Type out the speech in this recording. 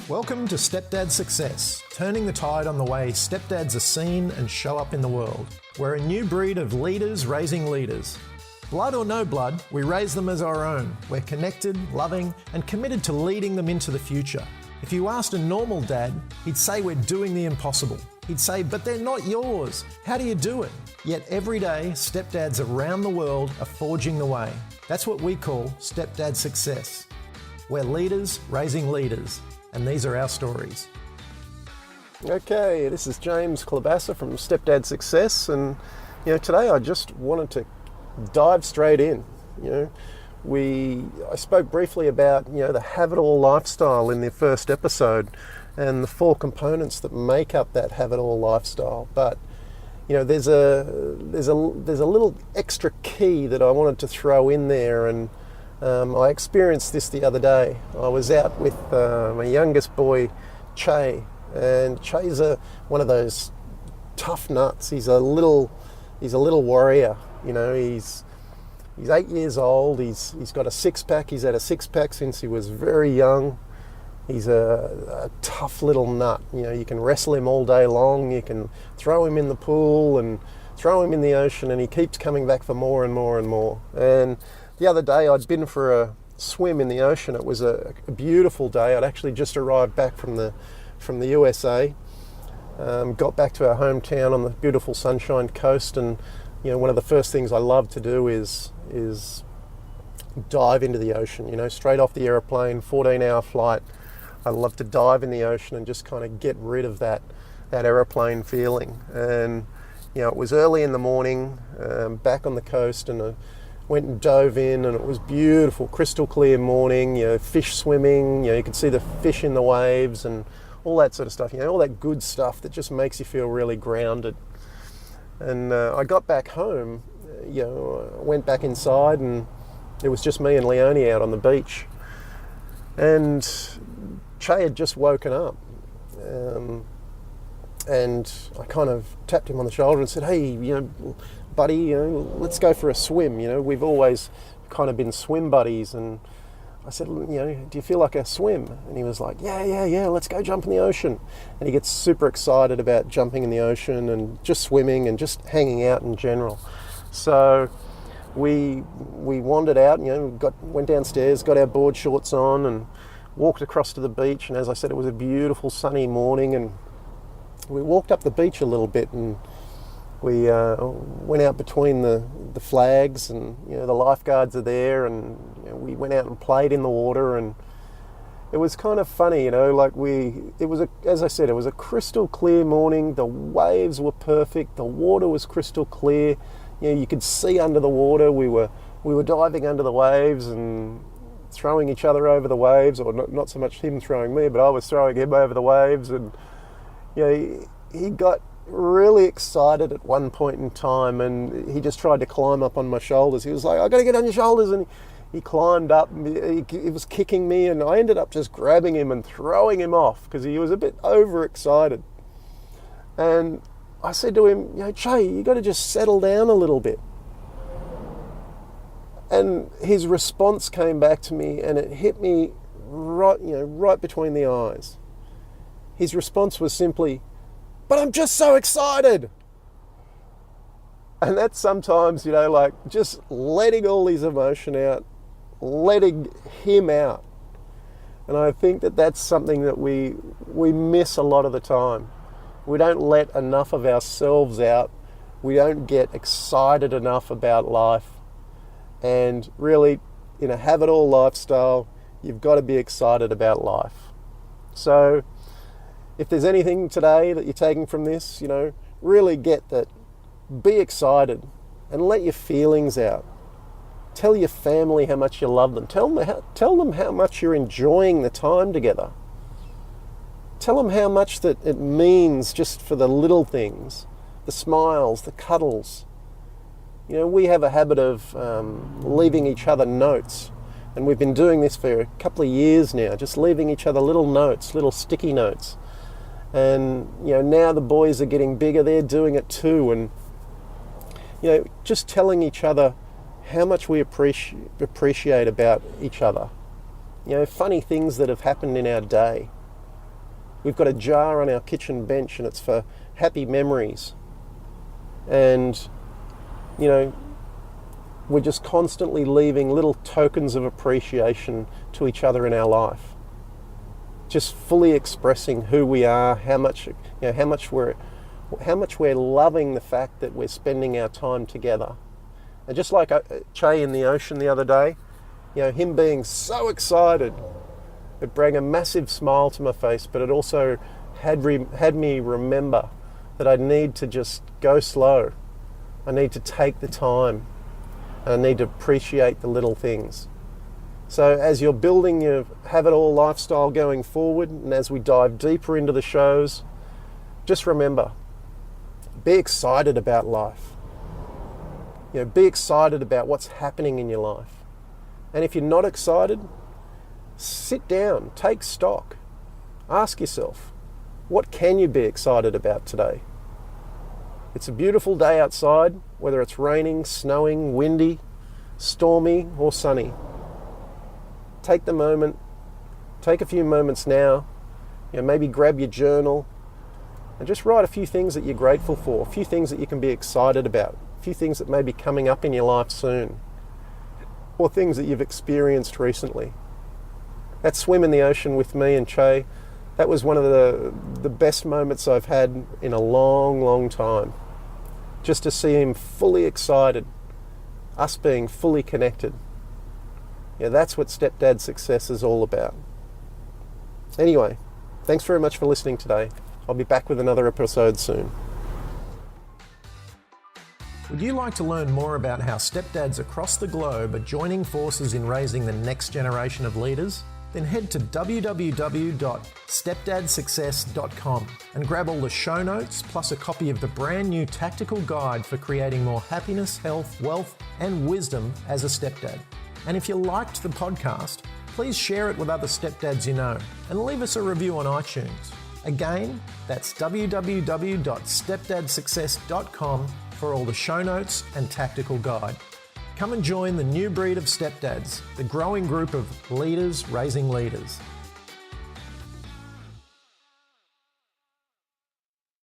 Welcome to Stepdad Success, turning the tide on the way stepdads are seen and show up in the world. We're a new breed of leaders raising leaders. Blood or no blood, we raise them as our own. We're connected, loving, and committed to leading them into the future. If you asked a normal dad, he'd say we're doing the impossible. He'd say, but they're not yours. How do you do it? Yet every day, stepdads around the world are forging the way. That's what we call Stepdad Success. We're leaders raising leaders. And these are our stories. Okay, this is James Klobassa from Stepdad Success, and today I just wanted to dive straight in. I spoke briefly about the have-it-all lifestyle in the first episode, and the 4 components that make up that have-it-all lifestyle. But there's a little extra key that I wanted to throw in there, and I experienced this the other day. I was out with my youngest boy, Che, and Che's one of those tough nuts. He's a little warrior. He's 8 years old. He's got a 6-pack. He's had a 6-pack since he was very young. He's a tough little nut. You can wrestle him all day long. You can throw him in the pool and throw him in the ocean, and he keeps coming back for more and more and more. And the other day I'd been for a swim in the ocean. It was a beautiful day. I'd actually just arrived back from the USA, got back to our hometown on the beautiful Sunshine Coast, and one of the first things I love to do is dive into the ocean. Straight off the airplane, 14-hour flight. I love to dive in the ocean and just kind of get rid of that airplane feeling. And it was early in the morning, back on the coast, and I went and dove in, and it was beautiful, crystal clear morning, fish swimming, you could see the fish in the waves and all that sort of stuff, all that good stuff that just makes you feel really grounded. And I got back home, went back inside, and it was just me and Leonie out on the beach. And Che had just woken up. And I kind of tapped him on the shoulder and said, hey, buddy, let's go for a swim. We've always kind of been swim buddies. And I said, do you feel like a swim? And he was like, yeah, let's go jump in the ocean. And he gets super excited about jumping in the ocean and just swimming and just hanging out in general. So we wandered out, went downstairs, got our board shorts on and walked across to the beach. And as I said, it was a beautiful sunny morning, and we walked up the beach a little bit, and we went out between the flags, and the lifeguards are there, and we went out and played in the water, and it was kind of funny, as I said, it was a crystal clear morning. The waves were perfect. The water was crystal clear. You could see under the water. We were diving under the waves and throwing each other over the waves, or not so much him throwing me, but I was throwing him over the waves, and he got really excited at one point in time, and he just tried to climb up on my shoulders. He was like, I got to get on your shoulders, and he climbed up. He was kicking me, and I ended up just grabbing him and throwing him off because he was a bit overexcited. And I said to him, Che, you got to just settle down a little bit. And his response came back to me, and it hit me right between the eyes. His response was simply, but I'm just so excited. And that's sometimes, just letting all his emotion out, letting him out. And I think that that's something that we miss a lot of the time. We don't let enough of ourselves out. We don't get excited enough about life. And really, in a have-it-all lifestyle, you've got to be excited about life. So if there's anything today that you're taking from this, really get that. Be excited and let your feelings out. Tell your family how much you love them. Tell them how much you're enjoying the time together. Tell them how much that it means just for the little things, the smiles, the cuddles. We have a habit of leaving each other notes, and we've been doing this for a couple of years now, just leaving each other little notes, little sticky notes. And now the boys are getting bigger, they're doing it too, and just telling each other how much we appreciate about each other. Funny things that have happened in our day. We've got a jar on our kitchen bench and it's for happy memories. And, you know, we're just constantly leaving little tokens of appreciation to each other in our life. Just fully expressing who we are, how much we're loving the fact that we're spending our time together. And just like Che in the ocean the other day, you know, him being so excited, it brought a massive smile to my face, but it also had me remember that I need to just go slow. I need to take the time. And I need to appreciate the little things. So as you're building your Have It All lifestyle going forward, and as we dive deeper into the shows, just remember, be excited about life. You know, be excited about what's happening in your life. And if you're not excited, sit down, take stock. Ask yourself, what can you be excited about today? It's a beautiful day outside, whether it's raining, snowing, windy, stormy, or sunny. Take a few moments now, you know, maybe grab your journal and just write a few things that you're grateful for, a few things that you can be excited about, a few things that may be coming up in your life soon, or things that you've experienced recently. That swim in the ocean with me and Che, that was one of the best moments I've had in a long, long time. Just to see him fully excited, us being fully connected. Yeah, that's what Stepdad success is all about. Anyway, thanks very much for listening today. I'll be back with another episode soon. Would you like to learn more about how stepdads across the globe are joining forces in raising the next generation of leaders? Then head to www.stepdadsuccess.com and grab all the show notes plus a copy of the brand new tactical guide for creating more happiness, health, wealth, and wisdom as a stepdad. And if you liked the podcast, please share it with other stepdads you know and leave us a review on iTunes. Again, that's www.stepdadsuccess.com for all the show notes and tactical guide. Come and join the new breed of stepdads, the growing group of leaders raising leaders.